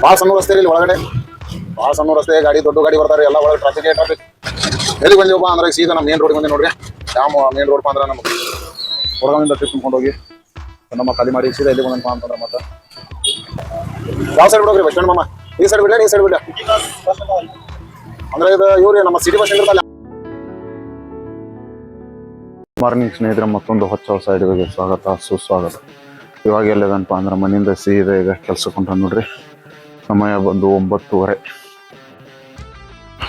ಭಾಳ ಸಣ್ಣ ರಸ್ತೆ ಇಲ್ಲಿ ಒಳಗಡೆ, ಭಾಳ ಸಣ್ಣ ರಸ್ತೆ, ಗಾಡಿ ದೊಡ್ಡ ಗಾಡಿ ಬರ್ತಾರೆ ಎಲ್ಲ ಒಳಗೆ ಟ್ರಾಫಿಕ್. ಎಲ್ಲಿ ಬಂದಿವಪ್ಪ ಅಂದ್ರೆ ಸೀದಾ ನಮ್ಮ ಮೇನ್ ರೋಡ್ ಬಂದೆ ನೋಡ್ರಿ. ಯಾವ ಮೇನ್ ರೋಡ್ ಅಂದ್ರೆ ನಮ್ಮ ಹೊರಗಿಂದ ಟ್ರಿಪ್ ತುಂಬ್ಕೊಂಡು ಹೋಗಿ ನಮ್ಮ ಖಾಲಿ ಮಾಡಿ ಸೀದಾ ಎಲ್ಲಿ ಬಂದಪ್ಪ ಅಂತಂದ್ರೆ ಮತ್ತೆ ಯಾವ ಸೈಡ್ ಬಿಡೋಗ್ರಿ? ಬಸ್ ಸ್ಟ್ಯಾಂಡ್ ಮಾಮ ಈ ಸೈಡ್ ಬಿಡ್ಲ ಈ ಸೈಡ್ ಬಿಡ್ಲ ಅಂದ್ರೆ ಇದು ಇವ್ರಿ ನಮ್ಮ ಸಿಟಿ ಬಸ್ ಇರ್ತಲ್ಲ. ಮಾರ್ನಿಂಗ್ ಸ್ನೇಹಿತರೆ, ಮತ್ತೊಂದು ಹೊಸ ಸೈಡ್ಗೆ ಸ್ವಾಗತ ಸುಸ್ವಾಗತ. ಇವಾಗ ಎಲ್ಲದನಪ್ಪ ಅಂದ್ರೆ ಮನೆಯಿಂದ ಸೀದಾ ಈಗ ಕೆಲ್ಸಕ್ಕೆ ಹೊಂಟ ನೋಡ್ರಿ. ಸಮಯ ಬಂದು 9:30.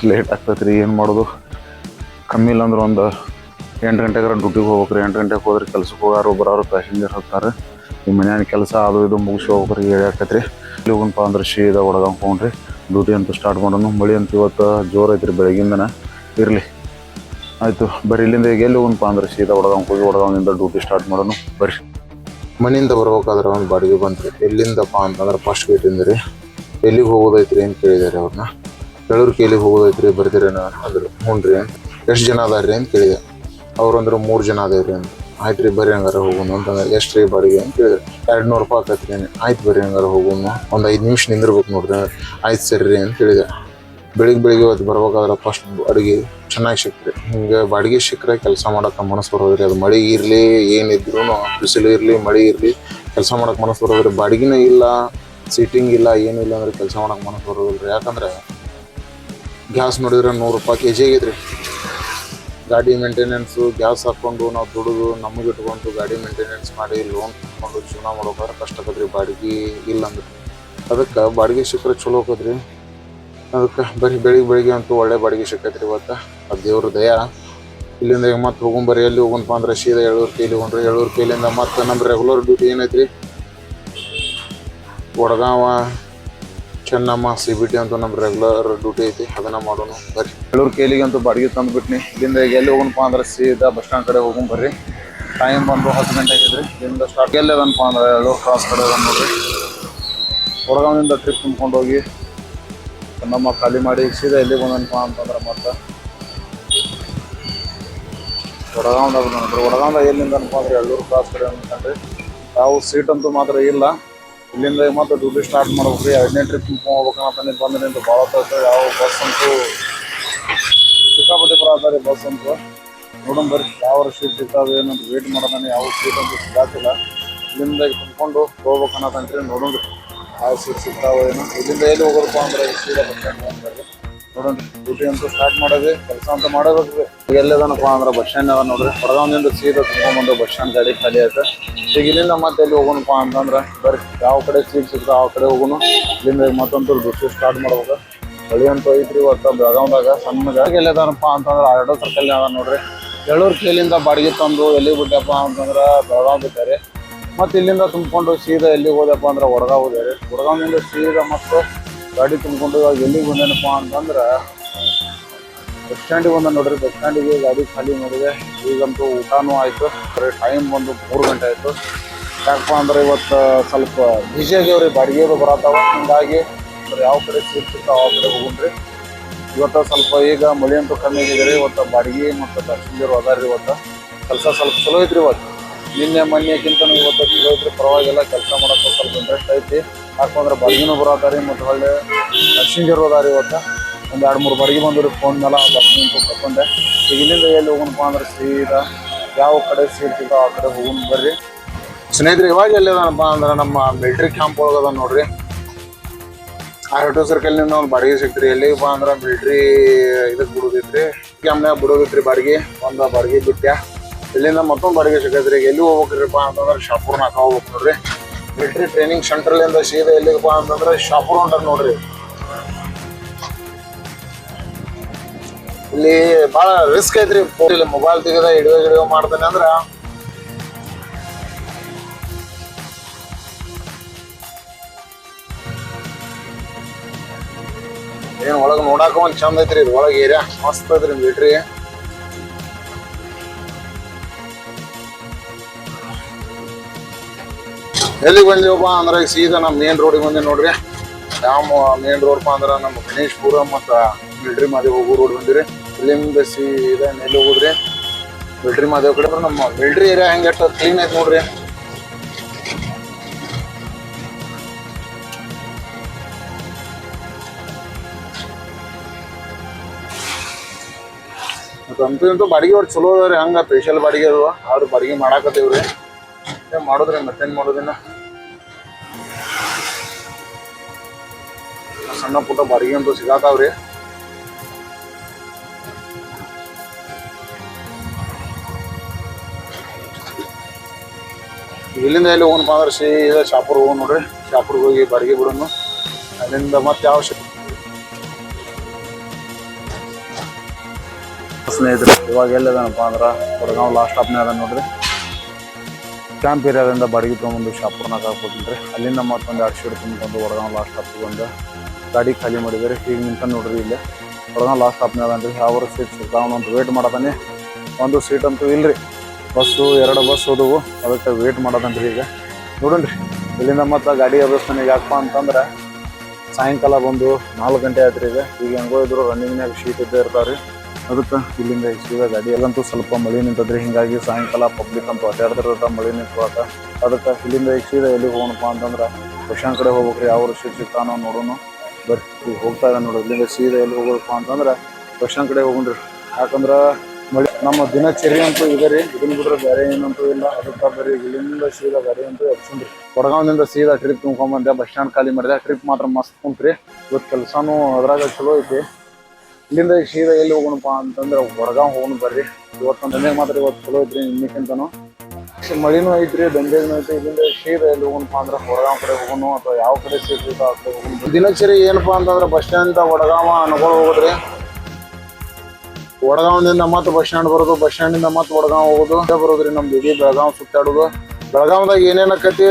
ಲೇಟ್ ಆಗ್ತೈತ್ರಿ, ಏನು ಮಾಡೋದು? ಕಮ್ಮಿ ಇಲ್ಲ ಅಂದ್ರೆ ಒಂದು 8 ಗಂಟೆಗಾರ ಡ್ಯೂಟಿಗೆ ಹೋಗ್ಬೇಕ್ರಿ. 8 ಗಂಟೆಗೆ ಹೋದ್ರೆ ಕೆಲ್ಸಕ್ಕೆ ಹೋಗಾರು ಬರೋರು ಪ್ಯಾಸೆಂಜರ್ ಹೋಗ್ತಾರೆ. ಈ ಮನೆಯ ಕೆಲಸ ಅದು ಇದು ಮುಗಿಸಿ ಹೋಗ್ರಿ. ಹೇಳಾಕತ್ರಿ ಇಲ್ಲಿ ಹೋಗನಪ್ಪ ಅಂದ್ರೆ ಸೀದಾ ಹೊಡ್ಕೊಂಡ್ರಿ ಡ್ಯೂಟಿ ಅಂತೂ ಸ್ಟಾರ್ಟ್ ಮಾಡೋಣ. ಮಳೆ ಅಂತ ಇವತ್ತು ಜೋರು ಐತ್ರಿ ಬೆಳಗಿಂದನ. ಇರಲಿ ಆಯಿತು ಬರ್ರಿ. ಇಲ್ಲಿಂದ ಈಗ ಎಲ್ಲಿ ಹೋಗನಪ್ಪ ಅಂದ್ರೆ ಸೀದಾ ಹೊಡ್ಗಂದಿಂದ ಡ್ಯೂಟಿ ಸ್ಟಾರ್ಟ್ ಮಾಡೋಣ ಬರ್ರಿ. ಮನೆಯಿಂದ ಬರ್ಬೇಕಾದ್ರೆ ಒಂದು ಬಾಡಿಗೆ ಬಂತ್ರಿ. ಎಲ್ಲಿಂದಪ್ಪ ಅಂತಂದ್ರೆ ಫಸ್ಟ್ ಗೇಟಿಂದ ರೀ. ಎಲ್ಲಿಗೆ ಹೋಗೋದೈತ್ರಿ ಅಂತ ಕೇಳಿದಾರೆ ಅವ್ರನ್ನ. ಬೆಳೂರಿಗೆ ಎಲ್ಲಿಗೆ ಹೋಗೋದೈತ್ರಿ ಬರ್ತೀರೇನ ಅಂದರು. ಹ್ಞೂ ರೀ. ಎಷ್ಟು ಜನ ಅದಾರ್ರಿ ಅಂತ ಕೇಳಿದೆ. ಅವ್ರು ಅಂದ್ರೆ 3 ಜನ ಅದೇವ್ರಿ ಅಂತ. ಆಯ್ತು ರೀ ಬರ್ರಿ ಹಂಗಾರ ಹೋಗೋಣ ಅಂತಂದ್ರೆ. ಎಷ್ಟು ರೀ ಬಾಡಿಗೆ ಅಂತ ಕೇಳಿದ್ರೆ 200 ರೂಪಾಯಿ ಆಕೈತ್ರಿ. ಆಯ್ತು ಬರ್ರಿ ಹಂಗಾರ ಹೋಗೋಣ, ಒಂದು 5 ನಿಮಿಷ ನಿಂದಿರ್ಬೇಕು ನೋಡ್ರಿ. ಆಯ್ತು ಸರಿ ರೀ ಅಂತ ಕೇಳಿದೆ. ಬೆಳಿಗ್ಗೆ ಇವತ್ತು ಬರ್ಬೇಕಾದ್ರೆ ಫಸ್ಟ್ ಅಡುಗೆ ಚೆನ್ನಾಗಿ ಸಿಕ್ತ್ರಿ. ಹಿಂಗೆ ಬಾಡಿಗೆ ಸಿಕ್ಕರೆ ಕೆಲಸ ಮಾಡೋಕೆ ಮನಸ್ಸು ಬರೋದ್ರಿ. ಅದು ಮಳೆ ಇರಲಿ ಏನಿದ್ರು, ಬಿಸಿಲು ಇರಲಿ ಮಳೆ ಇರಲಿ ಕೆಲಸ ಮಾಡೋಕೆ ಮನಸ್ಸು ಬರೋದ್ರಿ. ಬಾಡಿಗೆನೇ ಇಲ್ಲ, ಸೀಟಿಂಗ್ ಇಲ್ಲ, ಏನಿಲ್ಲ ಅಂದ್ರೆ ಕೆಲಸ ಮಾಡೋಕೆ ಮನಸ್ಸು ಬರೋದಿಲ್ರಿ. ಯಾಕಂದ್ರೆ ಗ್ಯಾಸ್ ನೋಡಿದ್ರೆ 100 ರೂಪಾಯಿ kg ಆಗೈತ್ರಿ. ಗಾಡಿ ಮೇಂಟೆನೆನ್ಸು, ಗ್ಯಾಸ್ ಹಾಕ್ಕೊಂಡು ನಾವು ದುಡಿದು ನಮಗೆ ಇಟ್ಕೊಂಡು ಗಾಡಿ ಮೇಂಟೆನೆನ್ಸ್ ಮಾಡಿ ಲೋನ್ ತಗೊಂಡು ಜೀವನ ಮಾಡೋಕ್ಕಾದ್ರೆ ಕಷ್ಟ ಆಗದ್ರಿ ಬಾಡಿಗೆ ಇಲ್ಲ ಅಂದ್ರೆ. ಅದಕ್ಕೆ ಬಾಡಿಗೆ ಸಿಕ್ಕರೆ ಚಲೋ ಹೋಗೋದ್ರಿ. ಅದಕ್ಕೆ ಬೆಳಿಗ್ಗೆ ಅಂತೂ ಒಳ್ಳೆ ಬಾಡಿಗೆ ಸಿಕ್ಕೈತ್ರಿ ಇವತ್ತು. ಅದು ದೇವ್ರ ದಯ. ಇಲ್ಲಿಂದ ಈಗ ಮತ್ತೆ ಹೋಗೊಂಬರ್ರಿ. ಎಲ್ಲಿ ಹೋಗೋಣಪ್ಪ ಅಂದ್ರೆ ಸೀದಾ ಎಳೂರು ಕೈಲಿ ಹೋಗ್ರಿ. ಎಳೂರು ಕೈಲಿಂದ ಮತ್ತೆ ನಮ್ಮ ರೆಗ್ಯುಲರ್ ಡ್ಯೂಟಿ ಏನೈತ್ರಿ, ವಡಗಾವ ಚೆನ್ನಮ್ಮ CBT ಅಂತೂ ನಮ್ಮ ರೆಗ್ಯುಲರ್ ಡ್ಯೂಟಿ ಐತಿ. ಅದನ್ನ ಮಾಡೋಣ ಬರ್ರಿ. ಎಳೂರು ಕೈಲಿಗೆ ಅಂತೂ ಬಾಡಿಗೆ ತಂದು ಬಿಟ್ನಿ. ಇಲ್ಲಿಂದ ಈಗ ಎಲ್ಲಿ ಹೋಗೋಣಪ್ಪ ಅಂದ್ರೆ ಸೀದಾ ಬಸ್ ಸ್ಟ್ಯಾಂಡ್ ಕಡೆ ಹೋಗೊಂಬರ್ರಿ. ಟೈಮ್ ಬಂದು 10 ಗಂಟೆ ಆಗಿದ್ರಿ. ಇಲ್ಲಿಂದ ಸ್ಟಾರ್ಟ್ ಎಲ್ಲಿ ಅದನಪ್ಪ ಅಂದ್ರೆ ಎಳೂರು ಕ್ರಾಸ್ ಕಡೆ ಅದ ನೋಡ್ರಿ. ವಡಗಾವಿಂದ ಟ್ರಿಪ್ ತುಂಬ್ಕೊಂಡು ಹೋಗಿ ನಮ್ಮ ಖಾಲಿ ಮಾಡಿ ಸೀದಾ ಎಲ್ಲಿ ಬಂದನಪ್ಪ ಅಂತಂದ್ರೆ ಮತ್ತೆ ವಡಗಾಂವ್ದಾಗ ನೋಡ್ರಿ. ವಡಗಾಂವ್ದಾಗ ಎಲ್ಲಿಂದನಪ್ಪ ಅಂದ್ರೆ ಎಳ್ಳೂರು ಕ್ರಾಸ್ ಕಡೆ ಅನ್ಕೊಂಡ್ರಿ. ಯಾವ ಸೀಟ್ ಅಂತೂ ಮಾತ್ರ ಇಲ್ಲ. ಇಲ್ಲಿಂದ ಮತ್ತೆ ಡ್ಯೂಟಿ ಸ್ಟಾರ್ಟ್ ಮಾಡ್ಬೇಕ್ರಿ. 2ನೇ ಟ್ರಿಪ್ ತುಂಬ್ಕೊಂಡು ಹೋಗ್ಬೇಕಂತ ಬಂದು ನಿಂತು ಭಾಳ ಹೊತ್ತು. ಯಾವ ಬಸ್ ಅಂತೂ ಸಿಕ್ಕಾಪಟ್ಟೆ ಬರತ್ತಾರೆ ಬಸ್ ಅಂತೂ. ನೋಡೋಣ ಬರ್ರಿ ಯಾವ ಸೀಟ್ ಸಿಗ್ತಾವೆ ಏನಂತ ವೇಟ್ ಮಾಡೋದಾನೆ. ಯಾವ ಸೀಟ್ ಅಂತೂ ಸಿಗಾತಿಲ್ಲ. ಇಲ್ಲಿಂದ ತುಂಬ್ಕೊಂಡು ಹೋಗ್ಬೇಕನ್ನೋದಂತ್ರಿ. ನೋಡೋಣ ಯಾವ ಸೀಟ್ ಸಿಗ್ತಾವೆ ಏನೋ. ಇಲ್ಲಿಂದ ಎಲ್ಲಿ ಹೋಗೋದಪ್ಪ ಅಂದ್ರೆ ಸೀದಾ ಬಸ್ ಸ್ಟ್ಯಾಂಡ್ ಬಂದ್ರಿ. ನೋಡೋಣ ಡ್ಯೂಟಿ ಅಂತೂ ಸ್ಟಾರ್ಟ್ ಮಾಡೋದು, ಕೆಲಸ ಅಂತ ಮಾಡಬೇಕ್ರಿ. ಈಗ ಎಲ್ಲದನಪ್ಪ ಅಂದ್ರೆ ಬಸ್ ಸ್ಟ್ಯಾಂಡ್ ಅದ ನೋಡ್ರಿ. ವಡಗಾಂವ್ದಿಂದ ಸೀದಾ ತುಂಬ್ಕೊಂಡ್ಬಂದು ಬಸ್ ಸ್ಟ್ಯಾಂಡ್ ಗಾಡಿ ಖಾಲಿ ಆಯ್ತು. ಈಗ ಇಲ್ಲಿಂದ ಮತ್ತೆ ಎಲ್ಲಿ ಹೋಗೋಣಪ್ಪ ಅಂತಂದ್ರೆ ಬರ್ರಿ ಯಾವ ಕಡೆ ಸೀಟ್ ಸಿಗ್ತಾವ ಆ ಕಡೆ ಹೋಗೋಣ. ಇಲ್ಲಿಂದ ಮತ್ತೊಂದು ಡ್ಯೂಟಿ ಸ್ಟಾರ್ಟ್ ಮಾಡ್ಬೇಕು. ಬಳಿ ಅಂತೂ ಐತ್ರಿ ಇವತ್ತು ಬೆಳಗಾವ್ದಾಗ ಸಣ್ಣಗೆ. ಎಲ್ಲದನಪ್ಪ ಅಂತಂದ್ರೆ ಆರ್ಡೋ ಸರ್ಕಲ್ ಅದ ನೋಡ್ರಿ. ಎಳೂರು ಕೈಲಿಂದ ಬಾಡಿಗೆ ತಂದು ಎಲ್ಲಿಗೆ ಬಿಟ್ಟಪ್ಪ ಅಂತಂದ್ರೆ ಬೆಳಗಾವ್ ಬಿಟ್ಟಾರೆ. ಮತ್ತು ಇಲ್ಲಿಂದ ತುಂಬಿಕೊಂಡು ಸೀದಾ ಎಲ್ಲಿಗೆ ಹೋದಪ್ಪ ಅಂದ್ರೆ ವಡಗಾವ್ ಹೋಗ್ಯಾರೆ. ವಡಗಾವ್ನಿಂದ ಸೀದಾ ಮತ್ತು ಗಾಡಿ ತುಂಬಿಕೊಂಡು ಇವಾಗ ಎಲ್ಲಿಗೆ ಬಂದೇನಪ್ಪ ಅಂತಂದ್ರೆ ಬಸ್ ಸ್ಟ್ಯಾಂಡಿಗೆ ಬಂದ ನೋಡ್ರಿ. ಬಸ್ ಸ್ಟ್ಯಾಂಡಿಗೆ ಗಾಡಿ ಖಾಲಿ ನೋಡಿದೆ. ಈಗಂತೂ ಊಟನೂ ಆಯಿತು. ಟೈಮ್ ಬಂದು 3 ಗಂಟೆ ಆಯಿತು. ಯಾಕಪ್ಪ ಅಂದ್ರೆ ಇವತ್ತು ಸ್ವಲ್ಪ ಬಿಜಿ ಆಗ್ಯಾವ್ರಿ. ಬಾಡಿಗೆದು ಬರತ್ತಾವ. ಹೀಗಾಗಿ ಯಾವ ಕಡೆ ಸೀಟ್ ಸಿಗ್ತಾವ ಆ ಕಡೆ ಹೋಗ್ರಿ. ಇವತ್ತು ಸ್ವಲ್ಪ ಈಗ ಮಳೆ ಅಂತೂ ಕಮ್ಮಿ ಆಗಿದೆ. ಇವತ್ತು ಬಾಡಿಗೆ ಮತ್ತು ಪ್ಯಾಸೆಂಜರ್ ಅದಾರ್ರಿ. ಇವತ್ತು ಕೆಲಸ ಸ್ವಲ್ಪ ಚಲೋ ಐತ್ರಿ. ಇವತ್ತು ನಿನ್ನೆ ಮೊನ್ನೆಕ್ಕಿಂತ ಇವತ್ತು ಚಲೋ ಐತ್ರಿ. ಪರವಾಗಿಲ್ಲ, ಕೆಲಸ ಮಾಡೋಕ್ಕೆ ಸ್ವಲ್ಪ ಇಂಟ್ರೆಸ್ಟ್ ಐತಿ. ಯಾಕಂದ್ರೆ ಬಾಡಿಗೆನೂ ಬರತ್ತಾರಿ ಮತ್ತು ಒಳ್ಳೆ ಪ್ಯಾಸೆಂಜರ್ ಅದಾರಿ. ಇವತ್ತು ಒಂದು 2-3 ಬಾಡಿಗೆ ಬಂದ್ರಿ. ಫೋನ್ ಮೇಲೆ ಬಾಡಿಗೆ ಅಂತೂ ಕರ್ಕೊಂಡೆ. ಈಗ ಇಲ್ಲಿಂದ ಎಲ್ಲಿ ಹೋಗೋಣಪ್ಪ ಅಂದ್ರೆ ಸೀದಾ ಯಾವ ಕಡೆ ಸೀಟ್ ಸಿಗ್ತಾವ ಆ ಕಡೆ ಹೋಗೋಣ ಬರ್ರಿ. ಸ್ನೇಹಿತರೆ, ಇವಾಗ ಎಲ್ಲಿದಾನಪ್ಪ ಅಂದ್ರೆ ನಮ್ಮ ಮಿಲ್ಟ್ರಿ ಕ್ಯಾಂಪ್ ಒಳಗದ ನೋಡ್ರಿ. ಆರ್ಡೋ ಸರ್ಕಲ್ನಿಂದ ಒಂದು ಬಾಡಿಗೆ ಸಿಕ್ತ್ರಿ. ಎಲ್ಲಿಗಪ್ಪ ಅಂದ್ರೆ ಮಿಲ್ಟ್ರಿ ಇದಕ್ಕೆ ಬಿಡೋದಿತ್ರಿ, ಕ್ಯಾಂಪ್ನಾಗ ಬಿಡೋದಿತ್ರಿ ಬಾಡಿಗೆ. ಒಂದು ಬಾಡಿಗೆ ಬಿಟ್ಟ್ಯಾ. ಇಲ್ಲಿಂದ ಮತ್ತೊಂದು ಬಾಡಿಗೆ ಸಿಕ್ಕೈತ್ರಿ. ಈಗ ಎಲ್ಲಿ ಹೋಗ್ಬೇಕ್ರಿಪ್ಪ ಅಂತಂದ್ರೆ ಶಾಪುರ್ ನಾಕ ಹೋಗ್ಬೇಕು ನೋಡ್ರಿ. ಮಿಲ್ಟ್ರಿ ಟ್ರೈನಿಂಗ್ ಸೆಂಟ್ರಲ್ಲಿಂದ ಸೀದಾ ಎಲ್ಲಿಗಪ್ಪ ಅಂತಂದ್ರೆ ಶಾಪುರ್ ಹೊಂಟಾರ ನೋಡ್ರಿ. ಇಲ್ಲಿ ಭಾಳ ರಿಸ್ಕ್ ಐತ್ರಿ. ಇಲ್ಲಿ ಮೊಬೈಲ್ ತೆಗೆದ ಹಿಡಿಯೋ ಮಾಡ್ತಾನೆ ಅಂದ್ರೆ ಏನ್ ಒಳಗೆ ನೋಡಾಕ ಒಂದ್ ಚಂದ ಐತ್ರಿ. ಇದು ಒಳಗೆ ಏರಿಯಾ ಮಸ್ತ್ ಐತ್ರಿ ಮಿಲ್ಟ್ರಿ. ಎಲ್ಲಿಗೆ ಬಂದಿವಪ್ಪ ಅಂದ್ರೆ ಸೀದಾ ನಮ್ಮ ಮೇನ್ ರೋಡಿಗೆ ಬಂದಿ ನೋಡ್ರಿ. ಯಾವ ಮೇನ್ ರೋಡ್ಪ ಅಂದ್ರೆ ನಮ್ಮ ಗಣೇಶ್ಪುರ ಮತ್ತು ಮಿಲ್ಟ್ರಿ ಮಾದೇವ್ ಹೋಗೋ ರೋಡ್ ಬಂದಿರಿ. ಇಲ್ಲಿಂದ ಸೀದಾ ಎಲ್ಲಿ ಹೋಗುದ್ರಿ ಮಿಲ್ಟ್ರಿ ಮಾದೇವ್ ಕಡೆ. ನಮ್ಮ ಮಿಲ್ಟ್ರಿ ಏರಿಯಾ ಹೆಂಗೆ ಎಷ್ಟು ಕ್ಲೀನ್ ಐತಿ ನೋಡ್ರಿ. ಅಂತೂ ಇಂತೂ ಬಾಡಿಗೆ ಒಟ್ಟು ಚಲೋ ಅದ ರೀ. ಹಂಗೆ ಸ್ಪೆಷಲ್ ಬಾಡಿಗೆ ಅದು ಅವ್ರು ಬಾಡಿಗೆ ಮಾಡಾಕತ್ತೀವ್ರಿ. ಮಾಡೋದ್ರಿ ಮತ್ತೇನು ಮಾಡೋದಿನ್ನ. ಸಣ್ಣ ಪುಟ್ಟ ಬಾಡಿಗೆ ಅಂತೂ ಸಿಗಾತಾವ್ರಿ. ಇಲ್ಲಿಂದ ಎಲ್ಲಿ ಹೋಗೋಣಪ್ಪ ಅಂದ್ರೆ ಸೀದಾ ಶಾಪುರ್ ಹೋಗೋಣ ನೋಡ್ರಿ. ಶಾಪುರ್ಗೆ ಹೋಗಿ ಬಾಡಿಗೆ ಬಿಡೋಣ. ಅಲ್ಲಿಂದ ಮತ್ತೆ ಯಾವ ಸ್ನೇಹಿತರೆ ಇವಾಗ ಎಲ್ಲಿದಾನಪ್ಪ ಅಂದ್ರೆ ವಡಗಾಂವ್ ಲಾಸ್ಟ್ ಸ್ಟಾಪ್ನೇ ಅದ ನೋಡ್ರಿ. ಕ್ಯಾಂಪ್ ಏರಿಯಾದಿಂದ ಬಾಡಿಗೆ ತೊಗೊಂಡು ಶಾಪುರ್ನಾಗ ಹಾಕ್ಬೋದ್ರಿ. ಅಲ್ಲಿಂದ ಮತ್ತೊಂದು 2 ಸೀಟ್ ತುಂಬಿಕೊಂಡು ವಡಗಾಂವ್ ಲಾಸ್ಟ್ ಸ್ಟಾಪ್ಗೆ ಬಂದು ಗಾಡಿ ಖಾಲಿ ಮಾಡಿದ್ರಿ. ಈಗ ನಿಂತ ನೋಡ್ರಿ ಇಲ್ಲಿ ವಡಗಾಂವ್ ಲಾಸ್ಟ್ ಸ್ಟಾಪ್ನೇ ಅದನ್ರಿ. ಯಾವ ಸೀಟ್ ಸಿಗ್ತಾವ ಅಂತ ವೇಟ್ ಮಾಡೋದಾನೆ. ಒಂದು ಸೀಟ್ ಅಂತೂ ಇಲ್ರಿ. ಬಸ್ಸು 2 ಬಸ್ ಹೋದವು, ಅದಕ್ಕೆ ವೇಟ್ ಮಾಡೋದನ್ರಿ. ಈಗ ನೋಡೋಣ್ರಿ ಇಲ್ಲಿಂದ ಮತ್ತೆ ಗಾಡಿ ವ್ಯವಸ್ಥೆಗೆ ಯಾಕಪ್ಪ ಅಂತಂದ್ರೆ ಸಾಯಂಕಾಲ ಬಂದು 4 ಗಂಟೆ ಆಯ್ತು ರೀ. ಈಗ ಹೆಂಗೋ ಇದ್ರು ರನ್ನಿಂಗ್ನಾಗ ಶೀಟ್ ಇದ್ದೇ ಇರ್ತಾವ್ರಿ. ಅದಕ್ಕೆ ಇಲ್ಲಿಂದ ಸೀದಾ ಗಾಡಿ ಎಲ್ಲಂತೂ ಸ್ವಲ್ಪ ಮಳೆ ನಿಂತದ್ರಿ. ಹಿಂಗಾಗಿ ಸಾಯಂಕಾಲ ಪಬ್ಲಿಕ್ ಅಂತೂ ಅಡ್ಡಾಡ್ತಿರ್ತ ಮಳೆ ನಿಂತುವಾಗ. ಅದಕ್ಕೆ ಇಲ್ಲಿಂದ ಸೀದಾ ಎಲ್ಲಿಗೆ ಹೋಗೋಣಪ್ಪ ಅಂತಂದ್ರೆ ಬಸ್ ಸ್ಟ್ಯಾಂಡ್ ಕಡೆ ಹೋಗ್ಬೇಕ್ರಿ. ಯಾವ ಸೀಟ್ ಸಿಗ್ತಾನೋ ನೋಡೋಣ ಬರ್ರಿ. ಈಗ ಹೋಗ್ತಾ ಇದೆ ನೋಡ್ರಿ. ಇಲ್ಲಿಂದ ಸೀದಾ ಎಲ್ಲಿ ಹೋಗ್ಬೇಕಪ್ಪ ಅಂತಂದ್ರೆ ಬಸ್ ಸ್ಟ್ಯಾಂಡ್ ಕಡೆ ಹೋಗೋಣ್ರಿ. ಯಾಕಂದ್ರೆ ಮಳೆ ನಮ್ಮ ದಿನಚರಿ ಅಂತೂ ಇದೆ ರೀ. ಇದನ್ನ ಬಿಟ್ರೆ ಬೇರೆ ಏನಂತೂ ಇಲ್ಲ. ಅದಕ್ಕೆ ಬರೀ ಇಲ್ಲಿಂದ ಸೀದಾ ಗಾಡಿ ಅಂತೂ ಎಬ್ಸನ್ರಿ. ವಡಗಾಂವ್ನಿಂದ ಸೀದಾ ಟ್ರಿಪ್ ತುಂಬ್ಕೊಂಬಂದೆ. ಬಸ್ ಸ್ಟ್ಯಾಂಡ್ ಖಾಲಿ ಮಾಡಿದೆ. ಟ್ರಿಪ್ ಮಾತ್ರ ಮಸ್ತ್ ಕುಂತ್ರಿ. ಇವತ್ತು ಕೆಲಸನೂ ಅದ್ರಾಗ ಚಲೋ ಐತಿ. ಇಲ್ಲಿಂದ ಸೀದಾ ಎಲ್ಲಿ ಹೋಗೋಣಪ್ಪ ಅಂತಂದ್ರೆ ವಡಗಾಂವ್ ಹೋಗೋಣ ಬರ್ರಿ. ಇವತ್ತು ದಂಧೆಗೆ ಮಾತ್ರ ಇವತ್ತು ಚಲೋ ಐತ್ರಿ ಇನ್ನಕ್ಕಿಂತನೂ. ಮಳಿನೂ ಐತ್ರಿ, ದಂಧೆಗೂ ಐತಿ. ಇಲ್ಲಿಂದ ಸೀದಾ ಎಲ್ಲಿ ಹೋಗೋಣಪ್ಪ ಅಂದ್ರೆ ವಡಗಾಂವ್ ಕಡೆ ಹೋಗೋಣ ಅಥವಾ ಯಾವ ಕಡೆ ಸೀಟ್ ಇರ್ತೋ ಆ ಕಡೆ ಹೋಗೋಣ. ದಿನಚರಿ ಏನಪ್ಪಾ ಅಂತಂದ್ರೆ ಬಸ್ ಸ್ಟ್ಯಾಂಡ್ ವಡಗಾಂವ ಅನ್ಕೊಂಡು ಹೋಗೋದ್ರಿ. ವಡಗಾಂವ್ನಿಂದ ಮತ್ತೆ ಬಸ್ ಸ್ಟ್ಯಾಂಡ್ ಬರೋದು, ಬಸ್ ಸ್ಟ್ಯಾಂಡಿಂದ ಮತ್ತೆ ವಡಗಾಂವ್ ಹೋಗೋದು ಬರೋದ್ರಿ. ನಮ್ದು ಇಡೀ ಬೆಳಗಾವ್ ಸುತ್ತಾಡೋದು. ಬೆಳಗಾವ್ದಾಗ ಏನೇನಕತಿ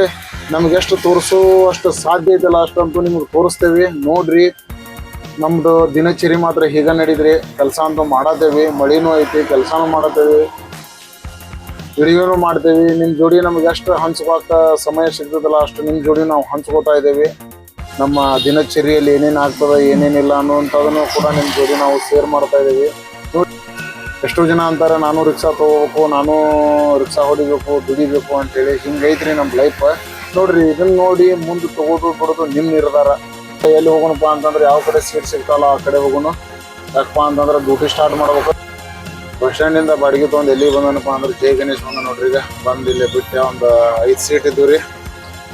ನಮ್ಗೆ ಎಷ್ಟು ತೋರಿಸೋ ಅಷ್ಟು ಸಾಧ್ಯ ಐತಲ್ಲ ಅಷ್ಟಂತೂ ನಿಮ್ಗೆ ತೋರಿಸ್ತೇವಿ ನೋಡ್ರಿ. ನಮ್ದು ದಿನಚರಿ ಮಾತ್ರ ಹೀಗ ನಡೀದ್ರಿ. ಕೆಲಸ ಅಂತೂ ಮಾಡತ್ತೇವಿ. ಮಳಿನೂ ಐತಿ, ಕೆಲಸನೂ ಮಾಡತ್ತೇವಿ, ವಿಡಿಯೋನು ಮಾಡ್ತೇವಿ. ನಿಮ್ಮ ಜೋಡಿ ನಮ್ಗೆ ಎಷ್ಟು ಹಂಚ್ಕೋಕ ಸಮಯ ಸಿಗ್ತದಲ್ಲ ಅಷ್ಟು ನಿಮ್ಮ ಜೋಡಿ ನಾವು ಹಂಚ್ಕೋತಾ ಇದ್ದೇವೆ. ನಮ್ಮ ದಿನಚರಿಯಲ್ಲಿ ಏನೇನು ಆಗ್ತದೆ ಏನೇನಿಲ್ಲ ಅನ್ನುವಂಥದ್ದನ್ನು ಕೂಡ ನಿಮ್ಮ ಜೋಡಿ ನಾವು ಶೇರ್ ಮಾಡ್ತಾ ಇದ್ದೀವಿ. ಎಷ್ಟೋ ಜನ ಅಂತಾರೆ ನಾನು ರಿಕ್ಷಾ ತೊಗೋಬೇಕು, ನಾನು ರಿಕ್ಷಾ ಹೊಡಿಬೇಕು, ದುಡಿಬೇಕು ಅಂತೇಳಿ. ಹಿಂಗೈತ್ರಿ ನಮ್ಮ ಲೈಫ್. ನೋಡ್ರಿ ಇದನ್ನ ನೋಡಿ ಮುಂದೆ ತಗೋದು ಬಿಡೋದು ನಿಮ್ಮ ನಿರ್ಧಾರ. ಎಲ್ಲಿ ಹೋಗೋಣಪ್ಪ ಅಂತಂದ್ರೆ ಯಾವ ಕಡೆ ಸೀಟ್ ಸಿಗ್ತಾವಲ್ಲ ಆ ಕಡೆ ಹೋಗೋಣ. ಯಾಕಪ್ಪ ಅಂತಂದ್ರೆ ಡ್ಯೂಟಿ ಸ್ಟಾರ್ಟ್ ಮಾಡ್ಬೇಕು. ಬಸ್ ಸ್ಟ್ಯಾಂಡಿಂದ ಬಾಡಿಗೆ ತೊಗೊಂಡು ಎಲ್ಲಿಗೆ ಬಂದನಪ್ಪ ಅಂದ್ರೆ ಜೈ ಗಣೇಶ್ ಬಂದ ನೋಡ್ರಿ. ಈಗ ಬಂದು ಇಲ್ಲೇ ಬಿಟ್ಟೆ. ಒಂದು 5 ಸೀಟ್ ಇದ್ವು ರೀ.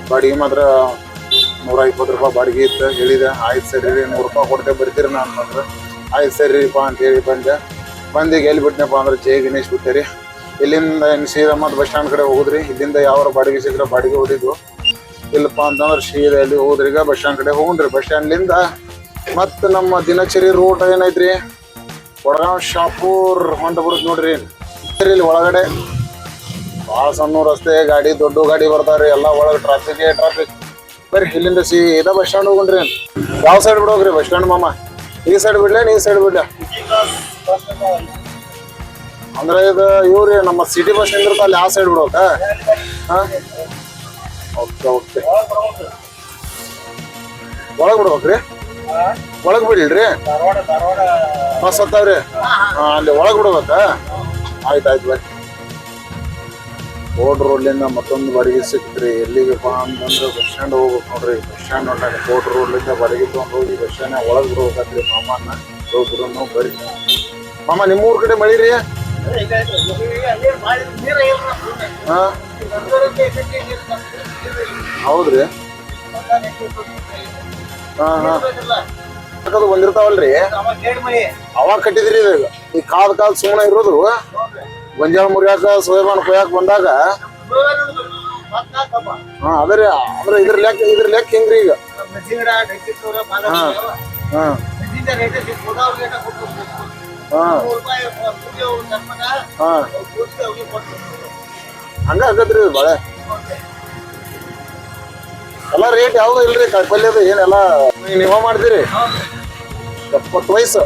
ಬಾಡಿಗೆ ಮಾತ್ರ 120 ರೂಪಾಯಿ ಬಾಡಿಗೆ ಇತ್ತು. ಹೇಳಿದೆ ಆಯ್ತು ಸರಿ ರೀ 100 ರೂಪಾಯಿ ಕೊಡ್ತೇವೆ ಬರ್ತೀರಿ ನಾ ಅಂತಂದ್ರೆ ಆಯ್ತು ಸರಿಪ್ಪ ಅಂತೇಳಿ ಬಂದೆ. ಬಂದಿಗೆ ಎಲ್ಲಿ ಬಿಟ್ಟನಪ್ಪ ಅಂದ್ರೆ ಜೈ ಗಣೇಶ್ ಬಿಟ್ಟೆ ರೀ. ಇಲ್ಲಿಂದ ಸೀದಾ ಮತ್ತೆ ಬಸ್ ಸ್ಟ್ಯಾಂಡ್ ಕಡೆ ಹೋಗುದ್ರಿ. ಇಲ್ಲಿಂದ ಯಾವ ಬಾಡಿಗೆ ಸಿಕ್ಕರೆ ಬಾಡಿಗೆ ಹೊಡಿದ್ವು. ಇಲ್ಲಪ್ಪ ಅಂತಂದ್ರೆ ಸೀದಾ ಎಲ್ಲಿ ಹೋದ್ರಿ ಈಗ ಬಸ್ ಸ್ಟ್ಯಾಂಡ್ ಕಡೆ ಹೋಗುಣ್ರಿ. ಬಸ್ ಸ್ಟ್ಯಾಂಡ್ಲಿಂದ ಮತ್ತೆ ನಮ್ಮ ದಿನಚರಿ ರೂಟ್ ಏನೈತ್ರಿ ವಡಗಾಂವ್ ಶಾಪೂರ್ ಹೊಂಟ ಬರುತ್ತೆ ನೋಡ್ರಿ. ಇಲ್ಲಿ ಒಳಗಡೆ ಭಾಳ ಸಣ್ಣ ರಸ್ತೆ, ಗಾಡಿ ದೊಡ್ಡ ಗಾಡಿ ಬರ್ತಾವ್ರಿ. ಎಲ್ಲ ಒಳಗೆ ಟ್ರಾಫಿಕ್ ಬರ್ರಿ. ಇಲ್ಲಿಂದ ಸೀದಾ ಬಸ್ ಸ್ಟ್ಯಾಂಡ್ ಹೋಗುಣ್ರಿ. ಯಾವ ಸೈಡ್ ಬಿಡೋಗ್ರಿ ಬಸ್ ಸ್ಟ್ಯಾಂಡ್ ಮಾಮ? ಈ ಸೈಡ್ ಬಿಡ್ಲೇ ಈ ಸೈಡ್ ಬಿಡ್ಲಾ? ಅಂದ್ರೆ ಇದು ಇವ್ರಿ ನಮ್ಮ ಸಿಟಿ ಬಸ್ ನಿಂದಿರ್ತ ಅಲ್ಲಿ ಆ ಸೈಡ್ ಬಿಡೋಕ? ಹಾಂ ಓಕೆ ಓಕೆ. ಒಳಗೆ ಬಿಡ್ಬೇಕ್ರಿ? ಒಳಗೆ ಬಿಡ್ಲಿರಿ ಬಸ್ ಹತ್ತಾವ್ರಿ. ಹಾಂ ಅಲ್ಲಿ ಒಳಗೆ ಬಿಡ್ಬೇಕಾ? ಆಯ್ತು ಆಯ್ತು ಬರ್ರಿ. ಬೋರ್ಡ್ ರೋಡ್ಲಿಂದ ಮತ್ತೊಂದು ಬಾಡಿಗೆ ಸಿಕ್ತ್ರಿ. ಎಲ್ಲಿಗಪ್ಪ ಅಂತಂದ್ರೆ ಬಸ್ ಸ್ಟ್ಯಾಂಡ್ ಹೋಗ್ಬೇಕು ನೋಡ್ರಿ. ಬಸ್ ಸ್ಟ್ಯಾಂಡ್ ನೋಡ್ರಿ ಬೋರ್ಡ್ ರೋಡ್ಲಿಂದ ಬಾಡಿಗೆ ತೊಗೊಂಡು ಹೋಗಿ ಬಸ್ ಸ್ಟ್ಯಾಂಡ್ ಒಳಗೆ ಬಿಡ್ಬೇಕಾದ್ರಿ ಮಾಮನ್ನ. ಹೋಗ್ಬಿಡೋನು ಬರ್ರಿ. ಮಾಮ ನಿಮ್ಮೂರ್ ಕಡೆ ಮಳಿ ರೀ? ಹಾಂ ಹೌದ್ರಿ. ಹಾಂ ಹಾಂ ಅದು ಬಂದಿರ್ತಾವಲ್ರಿ ಅವಾಗ ಕಟ್ಟಿದ್ರಿ. ಈಗ ಈ ಕಾದ ಸುಮ್ಮನೆ ಇರೋದು ಗೊಂಜಾಳ ಮುರಿಯಾಕ ಸೋಯಾಬಾನ್ ಕೊಯ್ಯಾಕ ಬಂದಾಗ ಹಾಂ ಅದೇ ರೀ. ಅಂದ್ರೆ ಇದ್ರ ಲೆಕ್ಕ ಹೆಂಗ್ರಿ ಈಗ? ಹಾಂ ಹಾಂ ಹಾಂ ಹಂಗ ಆಗತ್ರಿ ಬಾಳೆ. ಎಲ್ಲ ರೇಟ್ ಯಾವ್ದು ಇಲ್ರಿ. ಕಾಯಿಪಲ್ಯದ ಏನೆಲ್ಲ ನೀವ ಮಾಡ್ತೀರಿ? 70 ವಯಸ್ಸು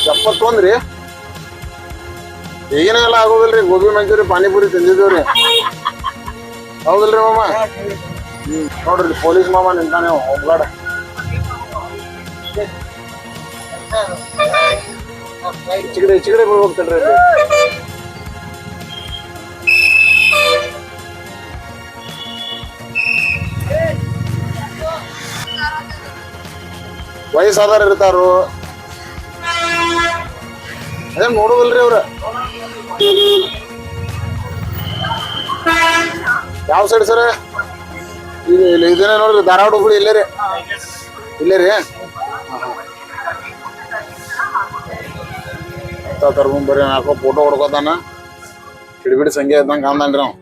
71 ರೀ. ಈಗಿನೆಲ್ಲ ಆಗೋದಿಲ್ರಿ. ಗೋಬಿ ಮಂಚೂರಿ ಪಾನಿಪುರಿ ತಿಂದಿದ್ದೀವ್ರಿ. ಹೌದಿಲ್ರಿ ಮಾಮ? ನೋಡ್ರಿ ಪೊಲೀಸ್ ಮಾಮ ನಿಂತಾನೆ ಹೋಗ್ಲಾಡ. ಚಿಗಡೆ ಹೋಗ್ತೇನ್ರಿ ಅಲ್ಲಿ. ವಯಸ್ಸಾದಾರ ಇರ್ತಾರು, ಅದೇ ನೋಡುವಲ್ರಿ ಅವ್ರ ಯಾವ ಸೈಡ್ ಸರ್ ಇಲ್ಲಿ ಇದೇನೆ ನೋಡ್ರಿ ಧಾರವಾಡ ಹುಬ್ಳಿ ಇಲ್ಲೇ ರೀ ಇಲ್ಲೇ ರೀ ತರ್ಕೊಂಬರಿ ಹಾಕೋ ಫೋಟೋ ಹೊಡ್ಕೋತಾನ ಹಿಡಿಬಿಡಿ ಸಂಖ್ಯೆ ಇದ್ದಂಗೆ ಕಾಣ್ತಾನ್ರಿ ನಾವು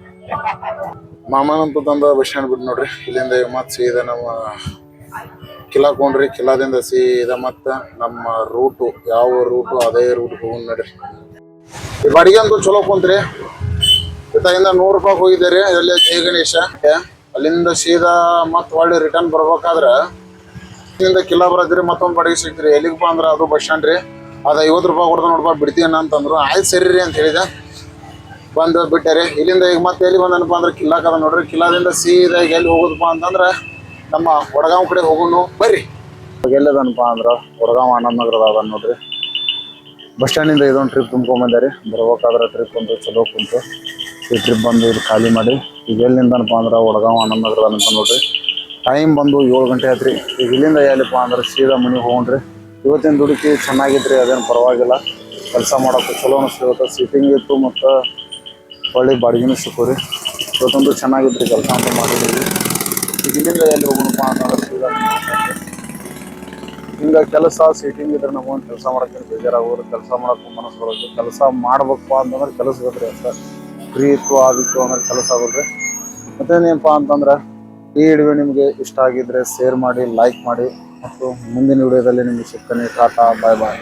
ಮಾಮನಂತ ತಂದ ಬಸ್ ಸ್ಟ್ಯಾಂಡ್ ಬಿಟ್ಟು ನೋಡ್ರಿ ಇಲ್ಲಿಂದ ಮತ್ತೆ ಸೀದಾ ನಮ್ಮ ಕಿಲಾಕೊಂಡ್ರಿ ಕಿಲಾದಿಂದ ಸೀದಾ ಮತ್ತೆ ನಮ್ಮ ರೂಟು ಯಾವ ರೂಟು ಅದೇ ರೂಟ್ ಹೋಗೋಣ ನೋಡ್ರಿ ಈ ಬಾಡಿಗೆ ಅಂತೂ ಚಲೋ ಕುಂತ್ರಿ ಇತ್ತಾಗಿಂದ 100 ರೂಪಾಯಿ ಹೋಗಿದ್ದೀರಿ ಅಲ್ಲಿ ಜಯ ಗಣೇಶ ಅಲ್ಲಿಂದ ಸೀದಾ ಮತ್ತೆ ಒಳ್ಳೆ ರಿಟರ್ನ್ ಬರ್ಬೇಕಾದ್ರೆ ಇಲ್ಲಿಂದ ಕಿಲಾ ಬರತ್ರಿ ಮತ್ತೊಂದು ಬಾಡಿಗೆ ಸಿಗ್ತೀರಿ ಎಲ್ಲಿಗಪ್ಪ ಅಂದ್ರೆ ಅದು ಬಸ್ ಸ್ಟ್ಯಾಂಡ್ ರೀ ಅದು 50 ರೂಪಾಯಿ ಕೊಡ್ತಾ ನೋಡ್ಬಾ ಬಿಡ್ತೀನ ಅಂತಂದ್ರು ಆಯ್ತು ಸರಿ ರೀ ಅಂತ ಹೇಳಿದೆ ಬಂದು ಬಿಟ್ಟಾರಿ ಇಲ್ಲಿಂದ ಈಗ ಮತ್ತೆ ಎಲ್ಲಿ ಬಂದನಪ್ಪ ಅಂದ್ರೆ ಕಿಲಾಕದ ನೋಡ್ರಿ ಕಿಲಾದಿಂದ ಸೀದಾ ಈಗ ಎಲ್ಲಿ ಹೋಗೋದಪ್ಪ ಅಂತಂದ್ರೆ ನಮ್ಮ ವಡಗಾಂವ್ ಕಡೆ ಹೋಗೋಣ ಬರ್ರಿ ಎಲ್ಲದನಪ್ಪ ಅಂದ್ರೆ ವಡಗಾಂವ್ ಆನಂದ್ ನಗರದ ಅದ ನೋಡ್ರಿ ಬಸ್ ಸ್ಟ್ಯಾಂಡಿಂದ ಇದೊಂದು ಟ್ರಿಪ್ ತುಂಬ್ಕೊಂಬಂದಾರಿ ಬರ್ಬೇಕಾದ್ರೆ ಟ್ರಿಪ್ ಒಂದು ಚಲೋ ಕುಂತು ಈ ಟ್ರಿಪ್ ಬಂದು ಇದು ಖಾಲಿ ಮಾಡಿ ಈಗ ಎಲ್ಲಿಂದನಪ್ಪ ಅಂದ್ರೆ ವಡಗಾಂವ್ ಆನಂದ್ ನಗರದ ಅಂತ ನೋಡ್ರಿ ಟೈಮ್ ಬಂದು 7 ಗಂಟೆ ಆಯ್ತು ರೀ ಈಗ ಇಲ್ಲಿಂದ ಎಲ್ಲಿಪ್ಪ ಅಂದ್ರೆ ಸೀದಾ ಮನೆಗೆ ಹೋಗೋಣ್ರಿ ಇವತ್ತಿನ ದುಡುಕಿ ಚೆನ್ನಾಗಿದ್ರಿ ಅದೇನು ಪರವಾಗಿಲ್ಲ ಕೆಲಸ ಮಾಡೋಕ್ಕೆ ಚಲೋ ಅನಿಸ್ತು ಇವತ್ತು ಸೀಟಿಂಗ್ ಇತ್ತು ಮತ್ತು ಒಳ್ಳೆ ಬಾಡಿಗೆನೂ ಸಿಕ್ಕೋರಿ ಇವತ್ತೊಂದು ಚೆನ್ನಾಗಿದ್ರಿ ಕೆಲಸ ಅಂತ ಮಾಡಿದ್ರಿ ಈಗ ಇಲ್ಲಿಂದ ಎಲ್ಲಿ ಹೋಗೋಣಪ್ಪ ಅಂತಂದ್ರೆ ಸೀದಾ ಹಿಂಗೆ ಕೆಲಸ ಸೀಟಿಂಗ್ ಇದ್ರೆ ನಮಗೊಂದು ಕೆಲಸ ಮಾಡೋಕ್ಕೆ ಬೇಜಾರಾಗೋರು ಕೆಲಸ ಮಾಡೋಕ್ಕೆ ಮನಸ್ಸು ಬರೋದು ಕೆಲಸ ಮಾಡ್ಬೇಕಪ್ಪ ಅಂತಂದ್ರೆ ಕೆಲಸ ಇದ್ರಿ ಅಂತ ಫ್ರೀ ಇತ್ತು ಆಗಿತ್ತು ಅಂದ್ರೆ ಕೆಲಸ ಆಗೋದ್ರಿ ಮತ್ತೇನೇನಪ್ಪ ಅಂತಂದ್ರೆ ಈ ವಿಡಿಯೋ ನಿಮಗೆ ಇಷ್ಟ ಆಗಿದ್ರೆ ಶೇರ್ ಮಾಡಿ ಲೈಕ್ ಮಾಡಿ ಮತ್ತು ಮುಂದಿನ ವಿಡಿಯೋದಲ್ಲಿ ನಿಮಗೆ ಸಿಗ್ತಾನೆ ಟಾಟಾ ಬಾಯ್ ಬಾಯ್